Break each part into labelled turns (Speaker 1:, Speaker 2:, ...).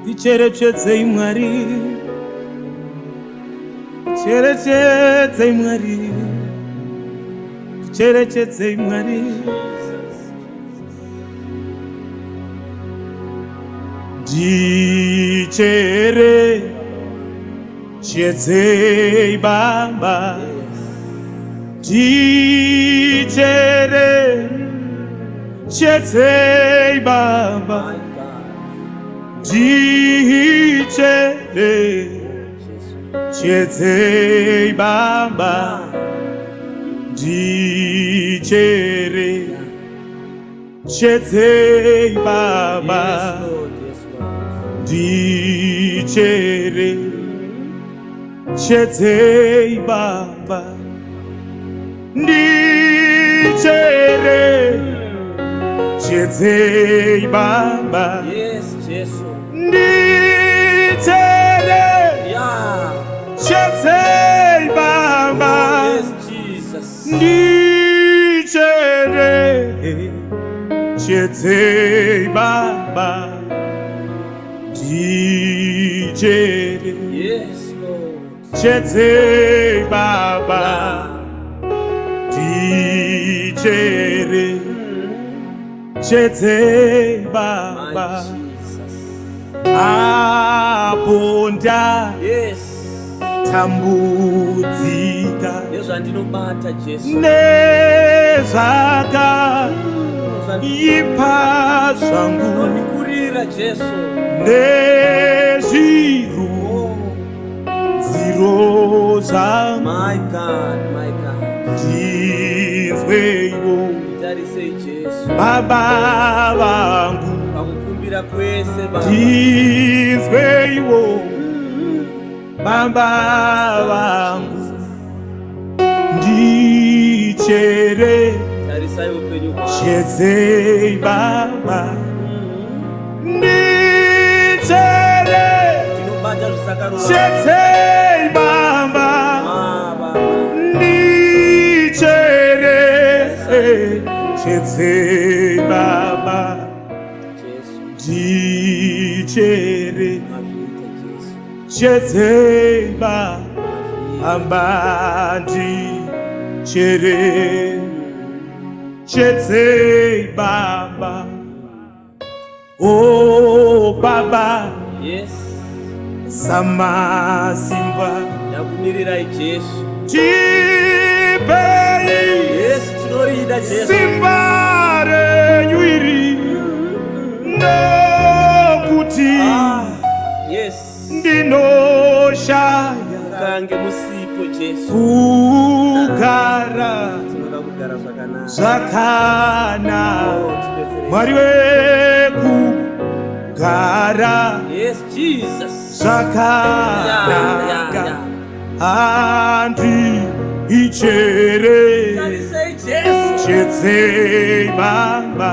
Speaker 1: Ndicherechedzei Mwari, ndicherechedzei Mwari, ndicherechedzei Mwari. Ndicherechedzei Baba, ndicherechedzei Baba, ndicherechedzei Baba, ndicherechedzei Baba, ndicherechedzei Baba, ndicherechedzei Baba.
Speaker 2: Yes, Jesus.
Speaker 1: Ndicherechedzei Baba.
Speaker 2: Yes, Jesus.
Speaker 1: Ndicherechedzei Baba.
Speaker 2: Yes, Lord.
Speaker 1: Ndicherechedzei Baba. Ndicherechedzei Baba. Apo ndatambudzika
Speaker 2: nezvandinobata Jesu,
Speaker 1: nezvakaipa zvangu,
Speaker 2: unondikurira Jesu,
Speaker 1: nezviruziro zvangu.
Speaker 2: My God, my God.
Speaker 1: Ndinzweiwo
Speaker 2: Tarisei Jesu,
Speaker 1: Baba vangu,
Speaker 2: pakukumbira kwese Baba.
Speaker 1: Ndinzweiwo Baba vangu,
Speaker 2: Tarisai upenyu hwako.
Speaker 1: ndicherechedzei Baba,
Speaker 2: Tinobata zvisakarurama.
Speaker 1: ndicherechedzei Baba, ndicherechedzei Baba, ndicherechedzei Baba, ndicherechedzei Baba. Oh Baba,
Speaker 2: Yes.
Speaker 1: Samasimba,
Speaker 2: Ndakumirirai Jesu.
Speaker 1: tipei
Speaker 2: Yes, tinoida Jesu.
Speaker 1: simba renyu iri, nokuti
Speaker 2: Yes.
Speaker 1: ndinoshaya
Speaker 2: Kange musipo Jesu.
Speaker 1: kugara
Speaker 2: Tinoda kugara zvakanaka.
Speaker 1: zvakanaka,
Speaker 2: Oh, tidetserei.
Speaker 1: Mwari wekugara
Speaker 2: Yes, Jesus.
Speaker 1: zvakanaka.
Speaker 2: Yeah. Tarisei Jesu.
Speaker 1: Ndicherechedzei Baba,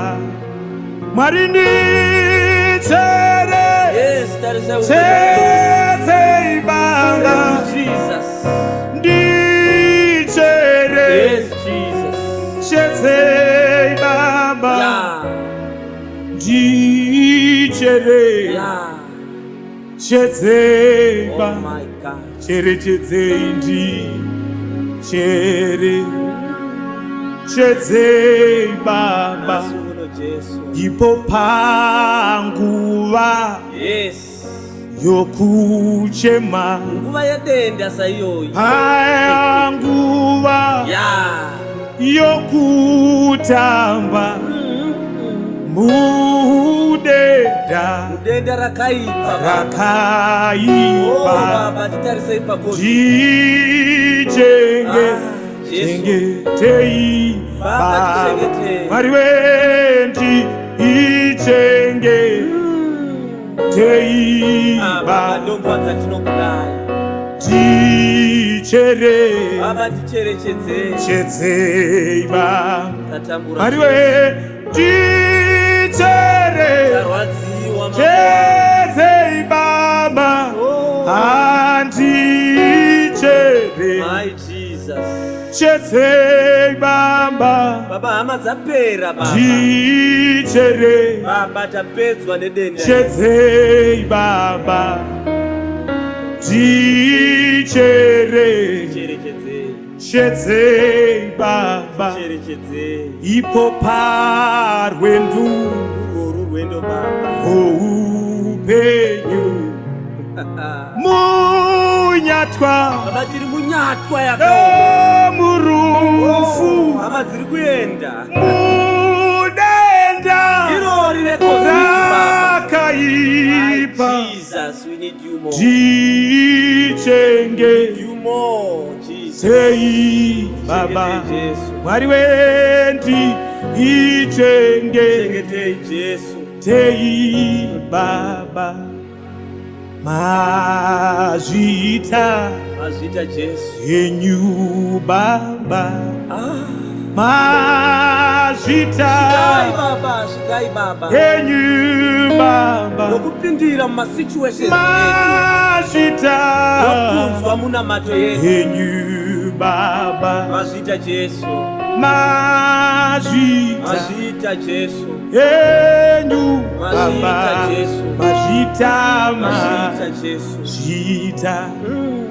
Speaker 1: Mwari ndicherechedzei
Speaker 2: Yes, tarisei
Speaker 1: Baba,
Speaker 2: Jesus.
Speaker 1: ndicherechedzei
Speaker 2: Yes, Jesus.
Speaker 1: Baba,
Speaker 2: Yeah.
Speaker 1: ndicherechedzei
Speaker 2: Oh
Speaker 1: Baba,
Speaker 2: my God.
Speaker 1: cherechedzei, ndicherechedzei Baba.
Speaker 2: Masuno Jesu.
Speaker 1: Ipo panguva
Speaker 2: Yes.
Speaker 1: yokuchema,
Speaker 2: Nguva yedenda saiyoyi.
Speaker 1: panguva
Speaker 2: Yeah.
Speaker 1: yokutamba mudenda
Speaker 2: Denda rakaipa. Oh
Speaker 1: rakaipa.
Speaker 2: Baba, titarisei pagosi.
Speaker 1: Ndichengetei
Speaker 2: Baba,
Speaker 1: Baba,
Speaker 2: tichengetei.
Speaker 1: Mwari ndichengetei
Speaker 2: Baba,
Speaker 1: Baba,
Speaker 2: ndongo dzatinokudai. Baba, ticherechedzei.
Speaker 1: ndicherechedzei Baba,
Speaker 2: Tatambura.
Speaker 1: Mwari
Speaker 2: Tarwadziwa.
Speaker 1: ndicherechedzei Baba,
Speaker 2: Oh.
Speaker 1: handichere
Speaker 2: My Jesus.
Speaker 1: chetsei Baba,
Speaker 2: Baba, hama dzapera Baba.
Speaker 1: ndichere.
Speaker 2: Baba, tapedzwa nedenda.
Speaker 1: Chetsei Baba, ndichere.
Speaker 2: Cherechedzei.
Speaker 1: Chetsei Baba,
Speaker 2: Cherechedzei.
Speaker 1: ipo parwendo
Speaker 2: Urwo rwendo Baba.
Speaker 1: hweupenyu munyatwa
Speaker 2: Baba, tiri munyatwa yakaoma.
Speaker 1: murufu
Speaker 2: Hama dziri kuenda.
Speaker 1: mudenda
Speaker 2: Irori rekoziti Baba.
Speaker 1: rakaipa.
Speaker 2: Jesus, we need you more.
Speaker 1: Ndichenge
Speaker 2: You more, Jesus.
Speaker 1: sei Baba,
Speaker 2: Jesu.
Speaker 1: Mwari wendi ichenge
Speaker 2: Chengetei Jesu.
Speaker 1: tei Baba, mazvita
Speaker 2: Mazvita Jesu.
Speaker 1: enyu Baba,
Speaker 2: Ah.
Speaker 1: mazvita
Speaker 2: Shikai Baba, shikai Baba.
Speaker 1: enyu Baba,
Speaker 2: Nokupindira mumasituations edu.
Speaker 1: mazvita
Speaker 2: Nokunzwa munamato yedu.
Speaker 1: enyu Baba,
Speaker 2: Mazvita Jesu.
Speaker 1: mazvita
Speaker 2: Mazvita Jesu.
Speaker 1: enyu
Speaker 2: Mazvita
Speaker 1: Baba,
Speaker 2: Jesu.
Speaker 1: mazvita
Speaker 2: Mazvita Jesu.
Speaker 1: mazvita
Speaker 2: Mm.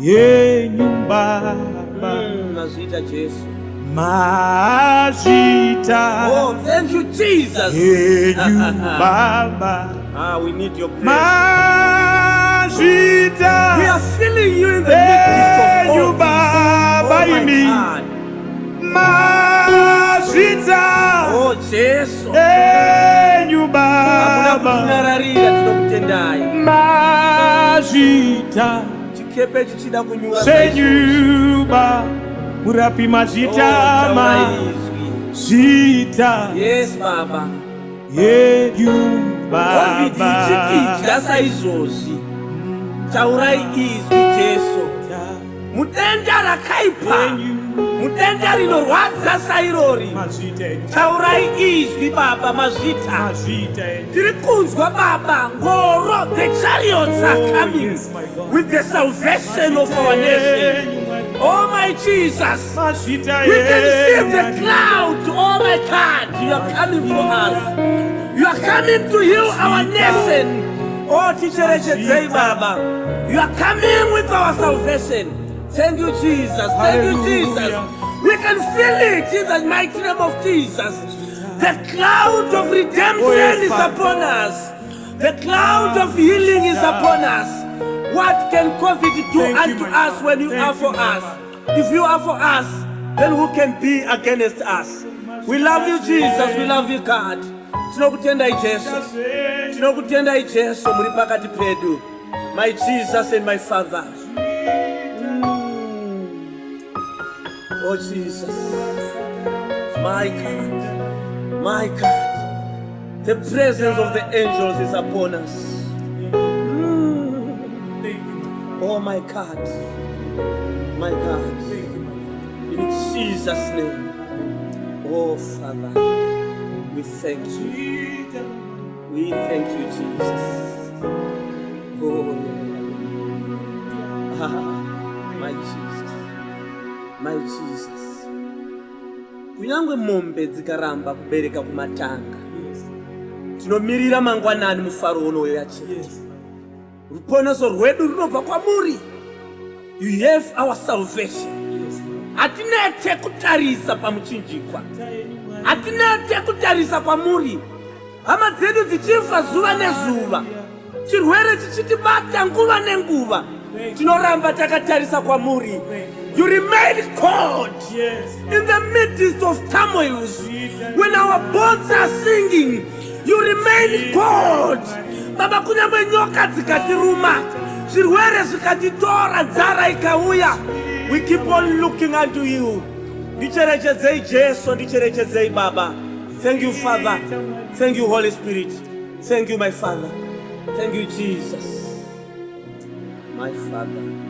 Speaker 1: enyu Baba,
Speaker 2: Mazvita Jesu.
Speaker 1: mazvita
Speaker 2: Oh, thank you, Jesus.
Speaker 1: enyu Baba,
Speaker 2: Ah, we need your praise.
Speaker 1: mazvita
Speaker 2: We are feeling you in the midst of all
Speaker 1: enyu
Speaker 2: this.
Speaker 1: Baba,
Speaker 2: Oh my
Speaker 1: imi
Speaker 2: God.
Speaker 1: mazvita
Speaker 2: Oh, Jesu.
Speaker 1: enyu
Speaker 2: Hakuna
Speaker 1: Baba,
Speaker 2: kutinararira, tinokutendai.
Speaker 1: mazvita
Speaker 2: Chikepe chichida kunyura
Speaker 1: senyuba murapi mazvita
Speaker 2: izwi.
Speaker 1: mazvita
Speaker 2: Yes, Baba.
Speaker 1: yenyu
Speaker 2: COVID
Speaker 1: Baba,
Speaker 2: ichidya saizvozvi. Taurai izwi Jesu. Mudenda rakaipa. Mudenda rinorwadza sairori.
Speaker 1: mazvita enyu,
Speaker 2: Taurai izwi Baba, mazvita.
Speaker 1: mazvita enyu.
Speaker 2: Tiri kunzwa Baba, ngoro, the chariots are coming
Speaker 1: Yes, my God.
Speaker 2: with the salvation of our nation. Oh my Jesus,
Speaker 1: Mazvita
Speaker 2: we can see the
Speaker 1: enyu,
Speaker 2: cloud. Oh my God, you are coming for us. You are coming to heal our nation. Oh, ticherechedzei Baba, you are coming with our salvation. Thank you, Jesus. Thank you, Jesus.
Speaker 1: Hallelujah.
Speaker 2: We can feel it in the mighty name of Jesus. The cloud of redemption
Speaker 1: Oh, yes,
Speaker 2: is
Speaker 1: Father.
Speaker 2: upon us. The cloud of healing is upon us. What can COVID do
Speaker 1: Thank you,
Speaker 2: unto
Speaker 1: my
Speaker 2: us
Speaker 1: God.
Speaker 2: when you
Speaker 1: Thank
Speaker 2: are
Speaker 1: you,
Speaker 2: for
Speaker 1: my
Speaker 2: us?
Speaker 1: God.
Speaker 2: If you are for us, then who can be against us? We love you, Jesus. We love you, God. Tinokutendai Jesu. Tinokutendai Jesu muri pakati pedu. My Jesus and my Father. Oh Jesus. My God. My God. The presence of the angels is upon us. Oh my God. My God. In Jesus' name. Oh Father. We thank you. We thank you, Jesus. Oh, yeah. My Jesus. My Jesus. Kunyangwe mombe dzikaramba kubereka kumatanga. Tinomirira mangwanani mufaro unoyo yachete. Ruponeso rwedu runobva kwamuri. You have our salvation. Hatinete kutarisa pamuchinjikwa. Hatinete kutarisa kwamuri. Hama dzedu dzichifa zuva nezuva. Chirwere chichitibata nguva nenguva. Tinoramba takatarisa kwamuri. You remain God in the midst of turmoils. When our bones are singing, you remain God. Baba, kunyangwe nyoka dzikatiruma, zvirwere zvikatitora, nzara ikauya, we keep on looking unto you. Ndicherechedzei Jesu, ndicherechedzei Baba. Thank you, Father. Thank you, Holy Spirit. Thank you, my Father. Thank you, Jesus. My Father.